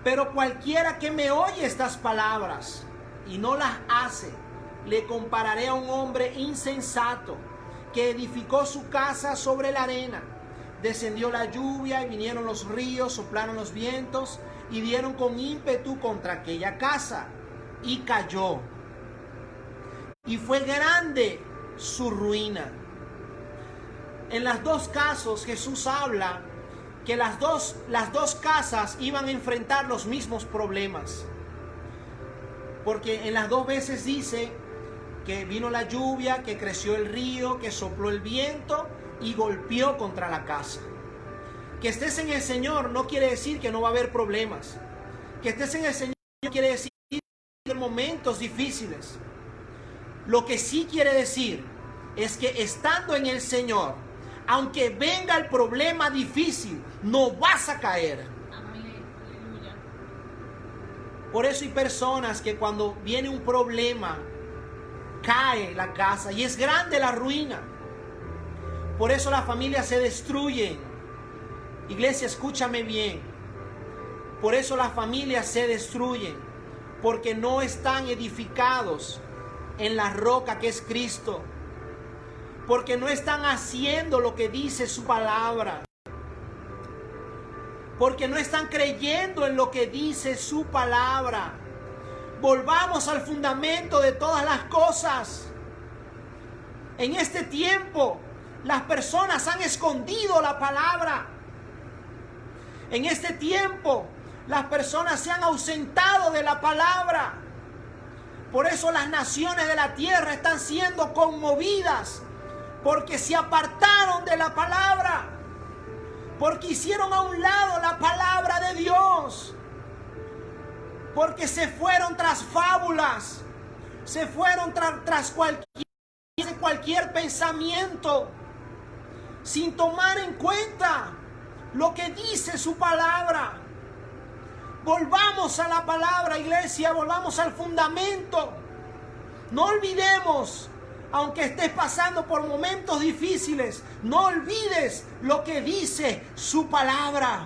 Pero cualquiera que me oye estas palabras y no las hace, le compararé a un hombre insensato que edificó su casa sobre la arena. Descendió la lluvia y vinieron los ríos, soplaron los vientos y dieron con ímpetu contra aquella casa, y cayó. Y fue grande su ruina. En los 2 casos Jesús habla que las dos casas iban a enfrentar los mismos problemas. Porque en las 2 veces dice que vino la lluvia, que creció el río, que sopló el viento y golpeó contra la casa. Que estés en el Señor no quiere decir que no va a haber problemas. Que estés en el Señor no quiere decir que va a haber momentos difíciles. Lo que sí quiere decir es que estando en el Señor, aunque venga el problema difícil, no vas a caer.
Amén. Aleluya.
Por eso hay personas que cuando viene un problema, cae la casa y es grande la ruina. Por eso las familias se destruyen. Iglesia, escúchame bien. Por eso las familias se destruyen, porque no están edificados en la roca que es Cristo. Porque no están haciendo lo que dice su palabra. Porque no están creyendo en lo que dice su palabra. Volvamos al fundamento de todas las cosas. En este tiempo, las personas han escondido la palabra. En este tiempo, Las personas se han ausentado de la palabra. Por eso las naciones de la tierra están siendo conmovidas, porque se apartaron de la palabra, porque hicieron a un lado la palabra de Dios, porque se fueron tras fábulas, se fueron tras cualquier pensamiento, sin tomar en cuenta lo que dice su palabra. Volvamos a la palabra, iglesia, volvamos al fundamento. No olvidemos, aunque estés pasando por momentos difíciles, no olvides lo que dice su palabra.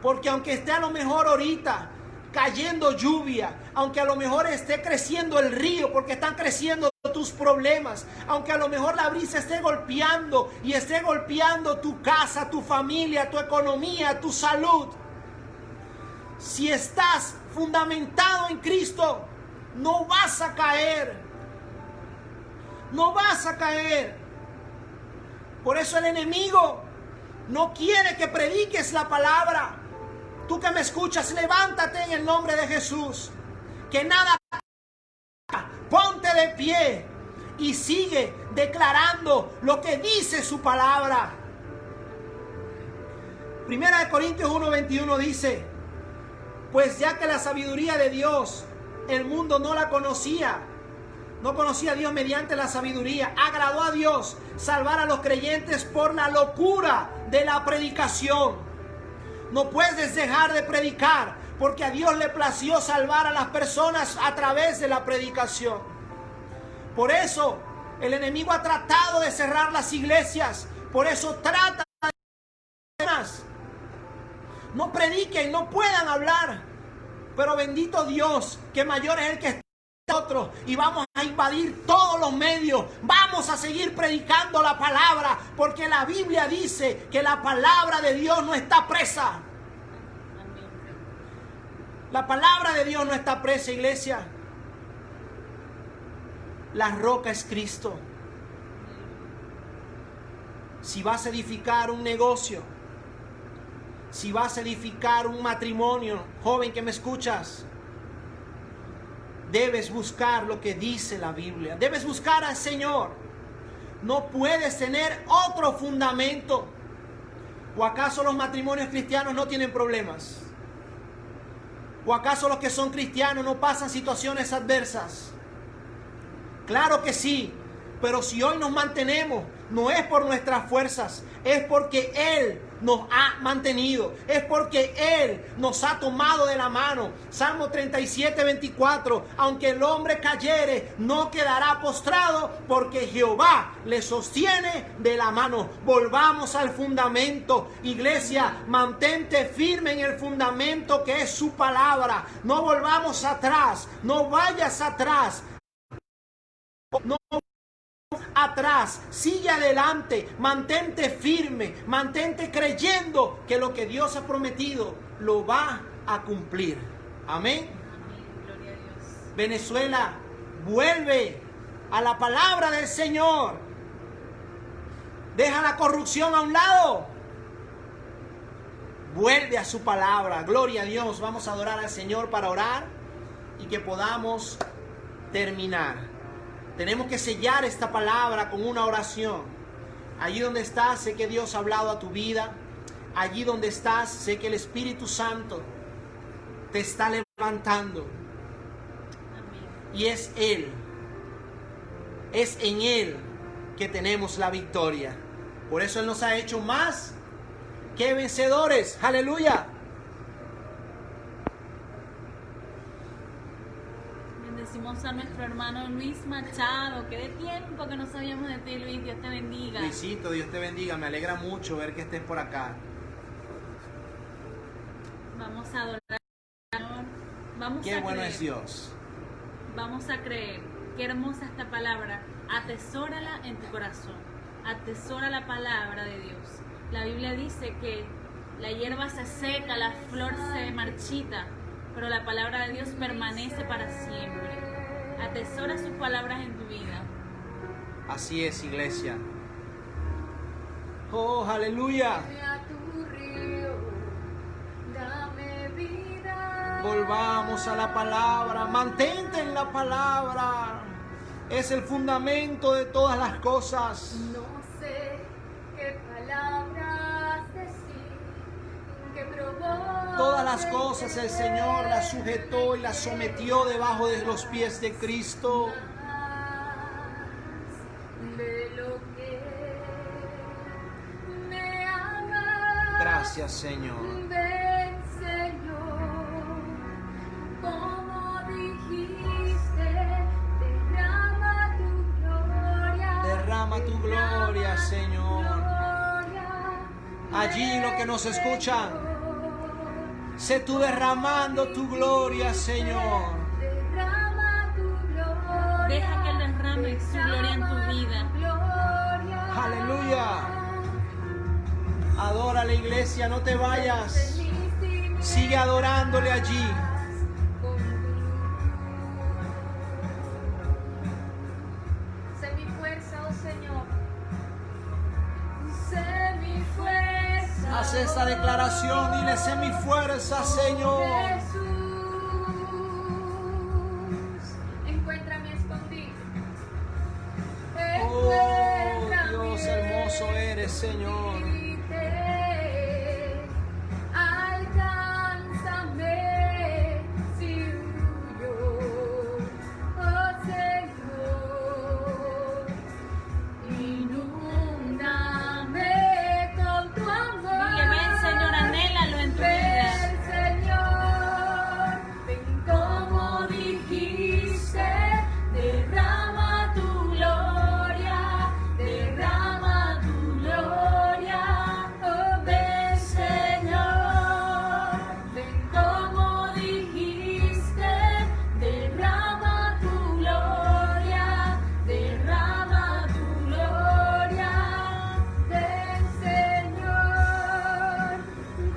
Porque aunque esté a lo mejor ahorita cayendo lluvia, aunque a lo mejor esté creciendo el río, porque están creciendo tus problemas, aunque a lo mejor la brisa esté golpeando y esté golpeando tu casa, tu familia, tu economía, tu salud, si estás fundamentado en Cristo, no vas a caer. No vas a caer. Por eso el enemigo no quiere que prediques la palabra. Tú que me escuchas, levántate en el nombre de Jesús. Que nada, ponte de pie y sigue declarando lo que dice su palabra. Primera de Corintios 1:21 dice: pues ya que la sabiduría de Dios, el mundo no la conocía, no conocía a Dios mediante la sabiduría, agradó a Dios salvar a los creyentes por la locura de la predicación. No puedes dejar de predicar, porque a Dios le plació salvar a las personas a través de la predicación. Por eso el enemigo ha tratado de cerrar las iglesias, por eso trata de no prediquen, no puedan hablar. Pero bendito Dios, que mayor es el que está en nosotros, y vamos a invadir todos los medios. Vamos a seguir predicando la palabra, porque la Biblia dice que la palabra de Dios no está presa. La palabra de Dios no está presa, iglesia. La roca es Cristo. Si vas a edificar un negocio, si vas a edificar un matrimonio, joven que me escuchas, debes buscar lo que dice la Biblia. Debes buscar al Señor. No puedes tener otro fundamento. ¿O acaso los matrimonios cristianos no tienen problemas? ¿O acaso los que son cristianos no pasan situaciones adversas? Claro que sí. Pero si hoy nos mantenemos, no es por nuestras fuerzas, es porque Él nos ha mantenido, es porque Él nos ha tomado de la mano. Salmo 37:24, aunque el hombre cayere, no quedará postrado, porque Jehová le sostiene de la mano. Volvamos al fundamento, iglesia, mantente firme en el fundamento que es su palabra. No volvamos atrás, no vayas atrás, no atrás, sigue adelante, mantente firme, mantente creyendo que lo que Dios ha prometido lo va a cumplir. Amén.
Amén. Gloria a Dios.
Venezuela, vuelve a la palabra del Señor. Deja la corrupción a un lado. Vuelve a su palabra. Gloria a Dios. Vamos a adorar al Señor para orar y que podamos terminar. Tenemos que sellar esta palabra con una oración. Allí donde estás, sé que Dios ha hablado a tu vida. Allí donde estás, sé que el Espíritu Santo te está levantando.
Amén.
Y es Él. Es en Él que tenemos la victoria. Por eso Él nos ha hecho más que vencedores. Aleluya.
Bendecimos a nuestro hermano Luis Machado, que de tiempo que no sabíamos de ti, Luis. Dios te bendiga.
Luisito, Dios te bendiga. Me alegra mucho ver que estés por acá.
Vamos a adorar al Señor. Vamos
Qué
a
bueno
creer.
es Dios.
Vamos a creer. Qué hermosa esta palabra. Atesórala en tu corazón. Atesora la palabra de Dios. La Biblia dice que la hierba se seca, la flor se marchita, pero la palabra de Dios permanece para siempre. Atesora sus palabras en tu vida.
Así es, iglesia. Oh, aleluya. Volvamos a la palabra. Mantente en la palabra. Es el fundamento de todas las cosas.
No sé qué palabras decir, que probó.
Todas las cosas el Señor las sujetó y las sometió debajo de los pies de Cristo.
De lo que me haga.
Gracias, Señor.
Ven, Señor, como dijiste, derrama tu gloria.
Derrama tu gloria, Señor.
Gloria.
Allí los que nos escuchan, sé tú derramando tu gloria, Señor.
Derrama tu gloria.
Deja que Él derrame su gloria en tu vida.
Gloria.
Aleluya. Adora la iglesia, no te vayas. Sigue adorándole allí.
Sé mi fuerza, oh Señor. Sé mi fuerza.
Haz esta declaración, dile, sé mi fuerza, Señor.
Jesús, encuéntrame escondido.
Oh,
Encuéntrame.
Dios hermoso eres, Señor.
Alcánzame si huyo, oh Señor. Inúndame con tu amor.
Dile, ven, Señor, anhélalo en tu vida.
Ven, Señor, ven como dijiste, derrama tu gloria, derrama tu gloria. Oh, ven, Señor, ven como dijiste, derrama tu gloria, derrama tu gloria. Ven, Señor,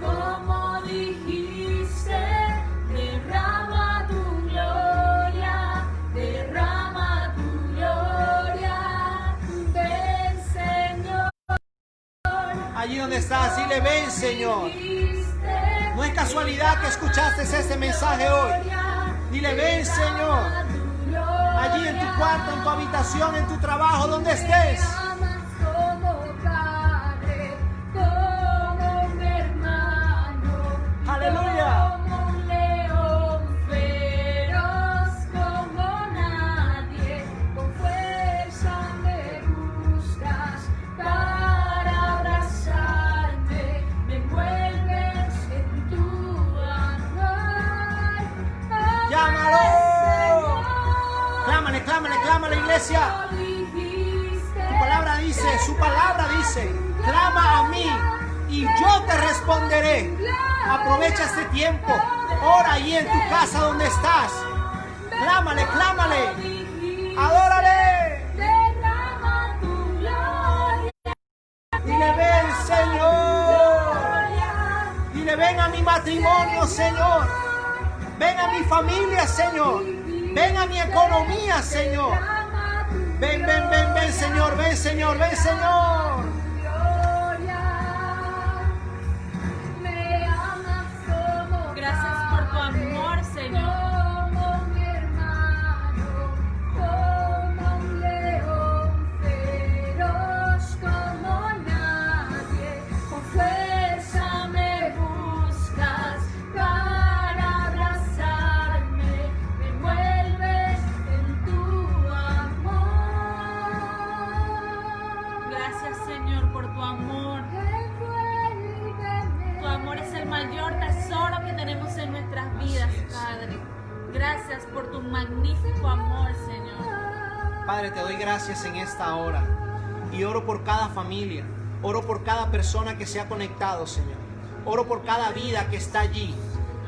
como dijiste, derrama tu gloria, derrama tu gloria. Ven, Señor.
Allí donde estás, dile, ven, Señor. No es casualidad que escuchaste este mensaje hoy. Dile, ven, Señor. Allí en tu cuarto, en tu habitación, en tu trabajo, donde estés.
Como padre, como un hermano,
Aleluya.
como un león feroz, como nadie, con fuerza me buscas para abrazarme, me envuelves en tu amor.
Llámalo. Clámale, clámale, clámale, iglesia. Su palabra dice, clama a mí y yo te responderé. Aprovecha este tiempo. Ora ahí en tu casa donde estás. Clámale, clámale. Adórale. Dile, ven, Señor. Dile, ven a mi matrimonio, Señor. Ven a mi familia, Señor. Ven a mi economía, Señor. Ven, ven, ven, ven, Señor. Ven, Señor. Ven, Señor.
Gracias por tu amor, Señor.
Como mi hermano, como un león feroz, como nadie, con fuerza me buscas para abrazarme, me envuelves en tu amor.
Gracias, Señor, por tu amor. Tu amor es el mayor tesoro que tenemos en nuestras vidas, Padre. Gracias por tu magnífico amor, Señor.
Padre, te doy gracias en esta hora. Y oro por cada familia. Oro por cada persona que se ha conectado, Señor. Oro por cada vida que está allí,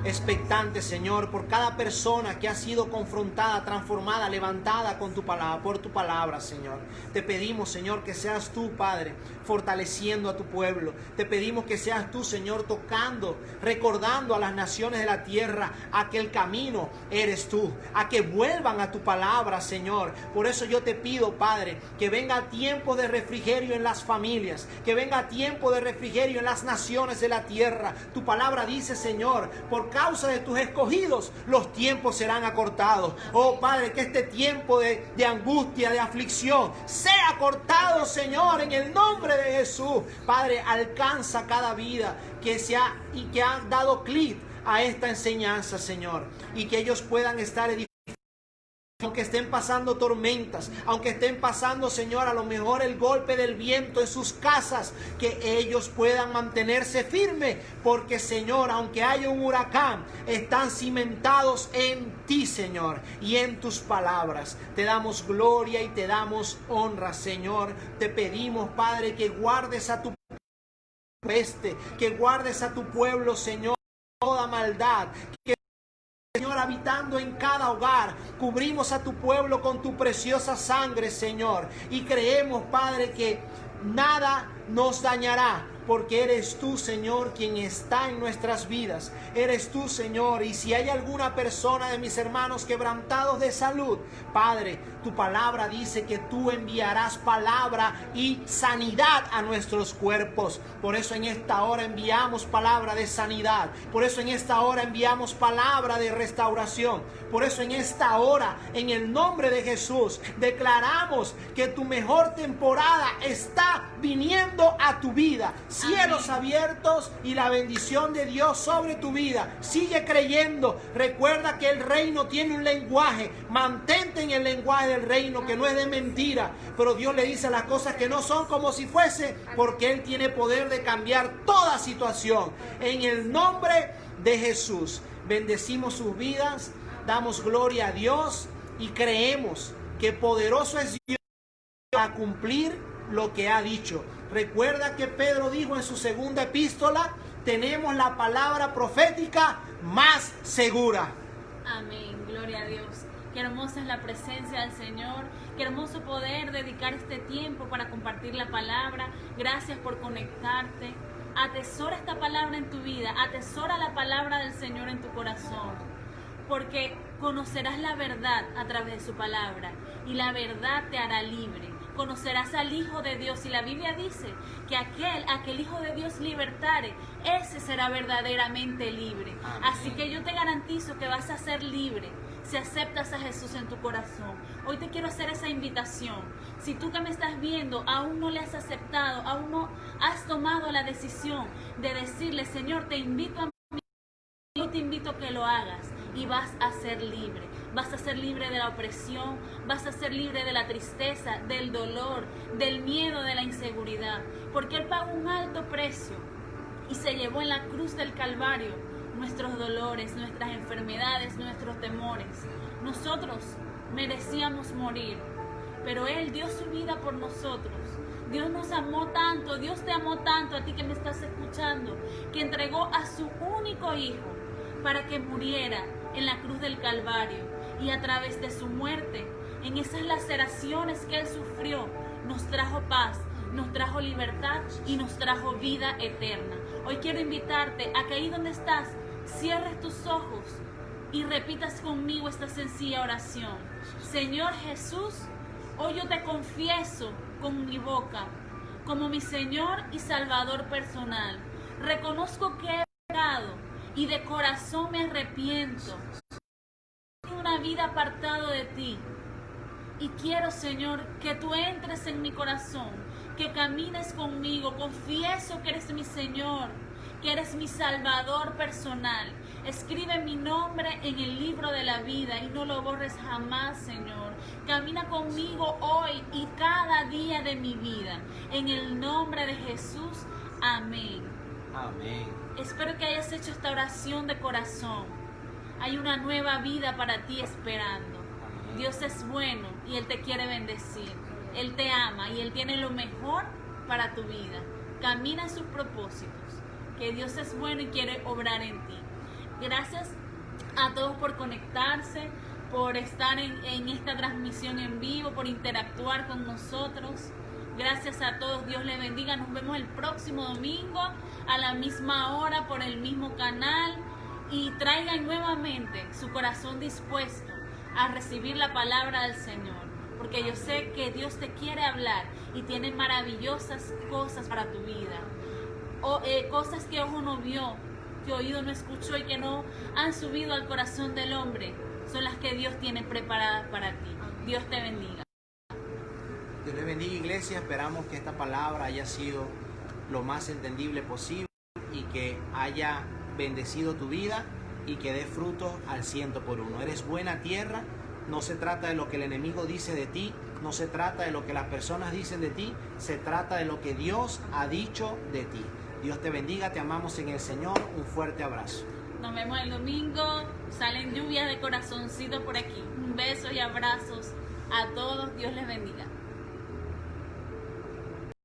expectante, Señor, por cada persona que ha sido confrontada, transformada, levantada con tu palabra, por tu palabra, Señor. Te pedimos, Señor, que seas tú, Padre, fortaleciendo a tu pueblo. Te pedimos que seas tú, Señor, tocando, recordando a las naciones de la tierra a que el camino eres tú, a que vuelvan a tu palabra, Señor. Por eso yo te pido, Padre, que venga tiempo de refrigerio en las familias, que venga tiempo de refrigerio en las naciones de la tierra. Tu palabra dice, Señor, porque por causa de tus escogidos, los tiempos serán acortados. Oh Padre, que este tiempo de angustia, de aflicción, sea cortado, Señor, en el nombre de Jesús. Padre, alcanza cada vida que ha dado clic a esta enseñanza, Señor, y que ellos puedan estar edificados. Aunque estén pasando tormentas, aunque estén pasando, Señor, a lo mejor el golpe del viento en sus casas, que ellos puedan mantenerse firmes, porque, Señor, aunque haya un huracán, están cimentados en ti, Señor, y en tus palabras. Te damos gloria y te damos honra, Señor. Te pedimos, Padre, que guardes a tu que guardes a tu pueblo, Señor, toda maldad, que, Señor, habitando en cada hogar, cubrimos a tu pueblo con tu preciosa sangre, Señor, y creemos, Padre, que nada nos dañará, porque eres tú, Señor, quien está en nuestras vidas. Eres tú, Señor, y si hay alguna persona de mis hermanos quebrantados de salud, Padre, tu palabra dice que tú enviarás palabra y sanidad a nuestros cuerpos. Por eso en esta hora enviamos palabra de sanidad. Por eso en esta hora enviamos palabra de restauración. Por eso en esta hora, en el nombre de Jesús, declaramos que tu mejor temporada está viniendo a tu vida. Cielos abiertos y la bendición de Dios sobre tu vida. Sigue creyendo. Recuerda que el reino tiene un lenguaje. Mantente en el lenguaje del reino, que no es de mentira. Pero Dios le dice las cosas que no son como si fuese, porque Él tiene poder de cambiar toda situación. En el nombre de Jesús, bendecimos sus vidas. Damos gloria a Dios y creemos que poderoso es Dios para cumplir lo que ha dicho. Recuerda que Pedro dijo en su segunda epístola: tenemos la palabra profética más segura.
Amén, gloria a Dios. Qué hermosa es la presencia del Señor. Qué hermoso poder dedicar este tiempo para compartir la palabra. Gracias por conectarte. Atesora esta palabra en tu vida. Atesora la palabra del Señor en tu corazón, porque conocerás la verdad a través de su palabra, y la verdad te hará libre. Conocerás al Hijo de Dios, y la Biblia dice que aquel Hijo de Dios libertare, ese será verdaderamente libre.
Amén.
Así que yo te garantizo que vas a ser libre si aceptas a Jesús en tu corazón. Hoy te quiero hacer esa invitación. Si tú que me estás viendo aún no le has aceptado, aún no has tomado la decisión de decirle: Señor, te invito a yo te invito a que lo hagas, y vas a ser libre. Vas a ser libre de la opresión, vas a ser libre de la tristeza, del dolor, del miedo, de la inseguridad. Porque Él pagó un alto precio y se llevó en la cruz del Calvario nuestros dolores, nuestras enfermedades, nuestros temores. Nosotros merecíamos morir, pero Él dio su vida por nosotros. Dios nos amó tanto, Dios te amó tanto a ti que me estás escuchando, que entregó a su único Hijo para que muriera en la cruz del Calvario, y a través de su muerte, en esas laceraciones que Él sufrió, nos trajo paz, nos trajo libertad y nos trajo vida eterna. Hoy quiero invitarte a que ahí donde estás, cierres tus ojos y repitas conmigo esta sencilla oración. Señor Jesús, hoy yo te confieso con mi boca como mi Señor y Salvador personal. Reconozco que he pecado y de corazón me arrepiento. Una vida apartado de ti. Y quiero, Señor, que tú entres en mi corazón, que camines conmigo. Confieso que eres mi Señor, que eres mi Salvador personal. Escribe mi nombre en el libro de la vida y no lo borres jamás, Señor. Camina conmigo hoy y cada día de mi vida. En el nombre de Jesús, amén.
Amén.
Espero que hayas hecho esta oración de corazón. Hay una nueva vida para ti esperando.
Amén.
Dios es bueno y Él te quiere bendecir. Él te ama y Él tiene lo mejor para tu vida. Camina en sus propósitos, que Dios es bueno y quiere obrar en ti. Gracias a todos por conectarse, por estar en esta transmisión en vivo, por interactuar con nosotros. Gracias a todos, Dios les bendiga. Nos vemos el próximo domingo a la misma hora por el mismo canal, y traigan nuevamente su corazón dispuesto a recibir la palabra del Señor, porque yo sé que Dios te quiere hablar y tiene maravillosas cosas para tu vida, cosas que ojo no vio, que oído no escuchó y que no han subido al corazón del hombre, son las que Dios tiene preparadas para ti. Dios te bendiga.
Dios les bendiga, iglesia. Esperamos que esta palabra haya sido lo más entendible posible y que haya bendecido tu vida y que dé frutos al 100%. Eres buena tierra. No se trata de lo que el enemigo dice de ti, no se trata de lo que las personas dicen de ti, se trata de lo que Dios ha dicho de ti. Dios te bendiga, te amamos en el Señor. Un fuerte abrazo.
Nos vemos el domingo. Salen lluvias de corazoncito por aquí. Un beso y abrazos a todos. Dios les bendiga.